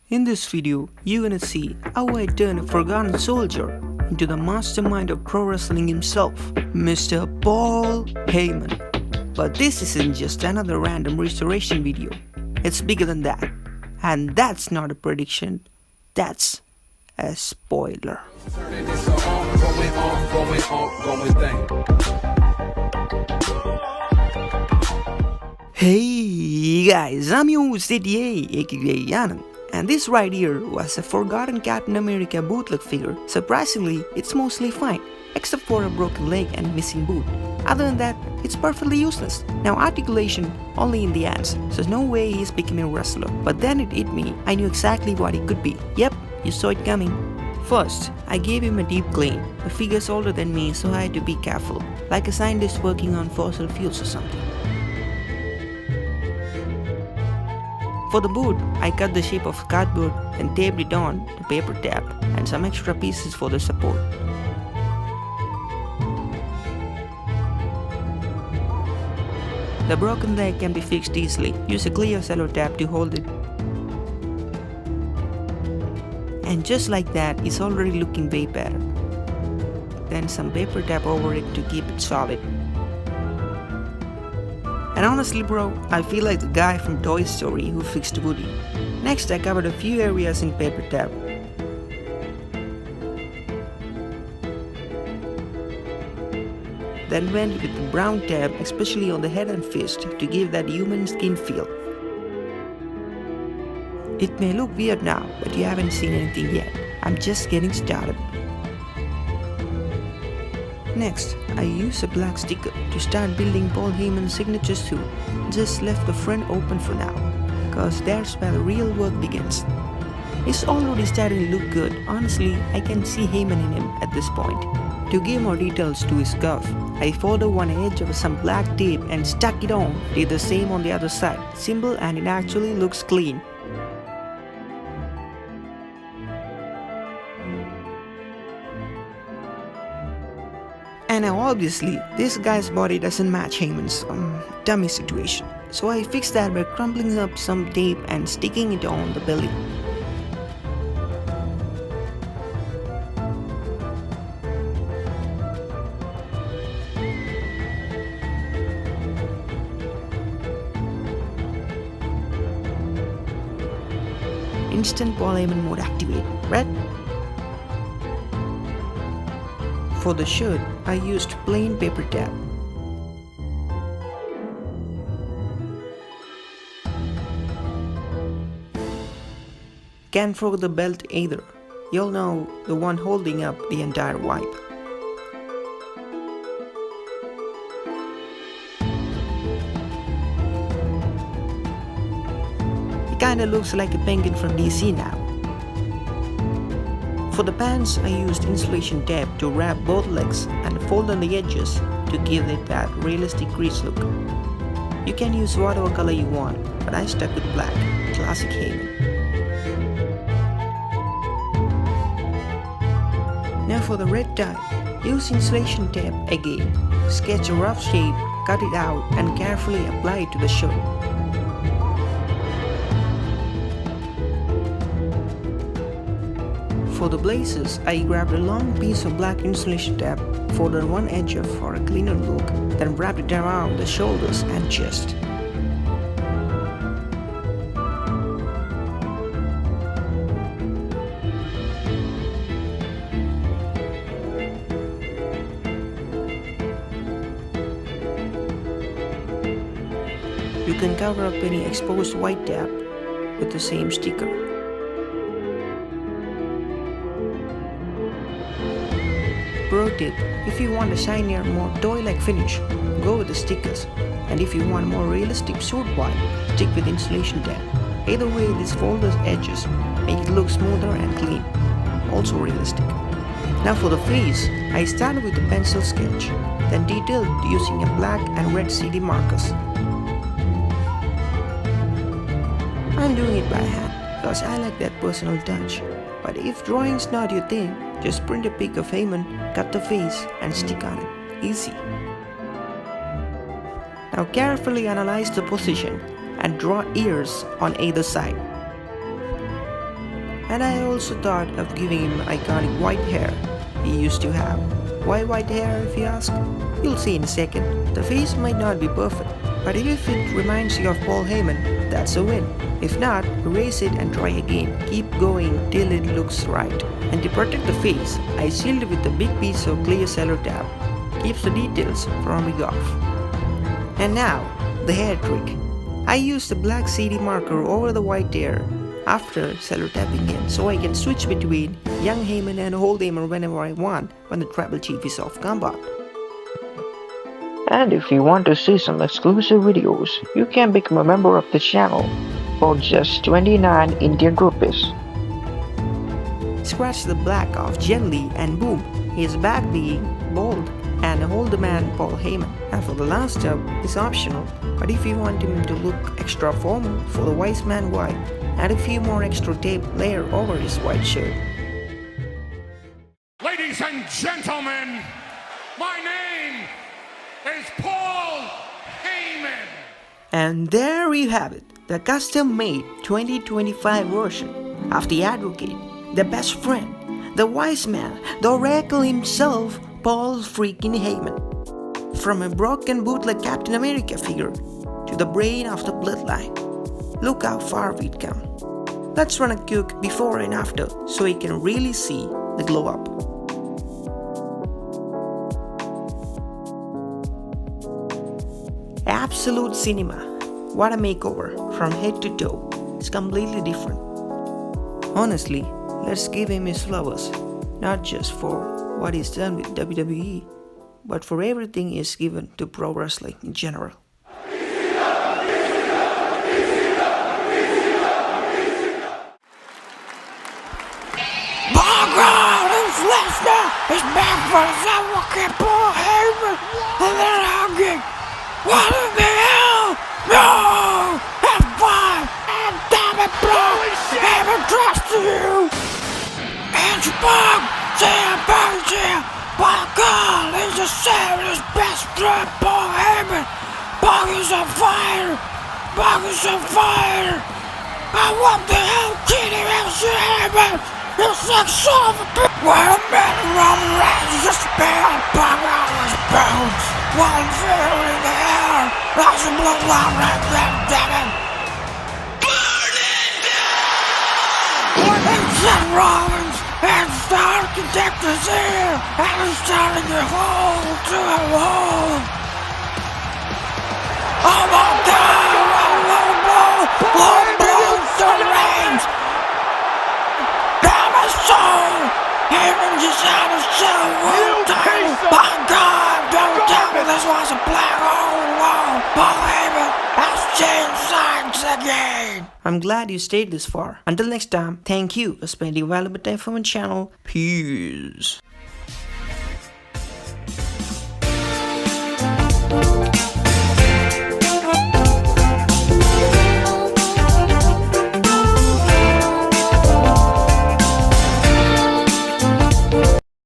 In this video, you're gonna see how I turn a forgotten soldier into the mastermind of pro wrestling himself, Mr. Paul Heyman. But this isn't just another random restoration video. It's bigger than that. And that's not a prediction, that's a spoiler. Hey guys, I'm your host aka Anand. And this right here was a forgotten Captain America bootleg figure. Surprisingly, it's mostly fine, except for a broken leg and missing boot. Other than that, it's perfectly useless. Now articulation only in the hands, so no way he's becoming a wrestler. But then it hit me, I knew exactly what he could be. Yep, you saw it coming. First, I gave him a deep clean. The figure's older than me, so I had to be careful, like a scientist working on fossil fuels or something. For the boot, I cut the shape of cardboard and taped it on to paper tap and some extra pieces for the support. The broken leg can be fixed easily. Use a clear cello tap to hold it. And just like that, it's already looking way better. Then some paper tap over it to keep it solid. And honestly bro, I feel like the guy from Toy Story who fixed Woody. Next I covered a few areas in paper tap. Then went with the brown tab, especially on the head and fist, to give that human skin feel. It may look weird now, but you haven't seen anything yet. I'm just getting started. Next, I used a black sticker to start building Paul Heyman's signature suit. Just left the front open for now, cause that's where the real work begins. It's already starting to look good. Honestly, I can see Heyman in him at this point. To give more details to his cuff, I folded one edge of some black tape and stuck it on. Did the same on the other side. Simple, and it actually looks clean. And now obviously, this guy's body doesn't match Heyman's dummy situation. So I fixed that by crumpling up some tape and sticking it on the belly. Instant Paul Heyman mode activate, right? For the shirt, I used plain paper tap. Can't forget the belt either. You'll know, the one holding up the entire vibe. It kinda looks like a penguin from DC now. For the pants, I used insulation tape to wrap both legs and fold on the edges to give it that realistic crease look. You can use whatever color you want, but I stuck with black, classic Heyman. Now for the red tie, use insulation tape again. Sketch a rough shape, cut it out and carefully apply it to the shirt. For the blazers, I grabbed a long piece of black insulation tape, folded one edge off for a cleaner look, then wrapped it around the shoulders and chest. You can cover up any exposed white tab with the same sticker. Pro tip, if you want a shinier, more toy-like finish, go with the stickers. And if you want more realistic suit vibe, stick with insulation tape. Either way, these folded edges make it look smoother and clean, also realistic. Now for the face, I started with a pencil sketch, then detailed using a black and red CD markers. I'm doing it by hand, because I like that personal touch. But if drawing's not your thing, just print a pic of Heyman, cut the face and stick on it. Easy. Now carefully analyze the position and draw ears on either side. And I also thought of giving him iconic white hair he used to have. Why white hair, if you ask? You'll see in a second. The face might not be perfect, but if it reminds you of Paul Heyman, that's a win. If not, erase it and try again. Keep going till it looks right. And to protect the face, I sealed it with a big piece of clear cello tape. Keeps the details from rubbing off. And now, the hair trick. I used a black CD marker over the white hair after cellotapping it so I can switch between young Heyman and old Heyman whenever I want when the tribal chief is off combat. And if you want to see some exclusive videos, you can become a member of the channel for just 29 Indian rupees. Scratch the black off gently and boom, his back being bald and hold the man Paul Heyman. And for the last step is optional, but if you want him to look extra formal for the wise man white, add a few more extra tape layer over his white shirt. Ladies and gentlemen, my name is Paul Heyman. And there you have it, the custom-made 2025 version of the advocate, the best friend, the wise man, the oracle himself, Paul freaking Heyman. From a broken bootleg Captain America figure to the brain of the bloodline. Look how far we've come. Let's run a quick before and after so you can really see the glow up. Absolute cinema. What a makeover from head to toe. It's completely different. Honestly, let's give him his flowers. Not just for what he's done with WWE, but for everything he's given to pro wrestling in general. Lesnar is back for his advocate Paul Heyman, and they're hugging. What in the hell? No! F5! And damn it, bro! Heyman drops to you! And Bug! CM Punk here! My God, he's a serious best friend, Paul Heyman! Bug is on fire! Bug is on fire! And what the hell did he MC Heyman? You sick son of a bitch! Wait a minute, Roman Reigns just spilled Bug out of his bones! One finger in the air! That's a bloodline right there, damn it! Burn it down! And Seth Rollins and the architect is here! And he's turning the hole to a hole! Oh my God! Low blow! Seth Reigns! Heyman just had a show world title. My God, don't tell me this was a black hole. Whoa, Paul Heyman has changed sides again. I'm glad you stayed this far. Until next time, thank you for spending valuable time for my channel. Peace.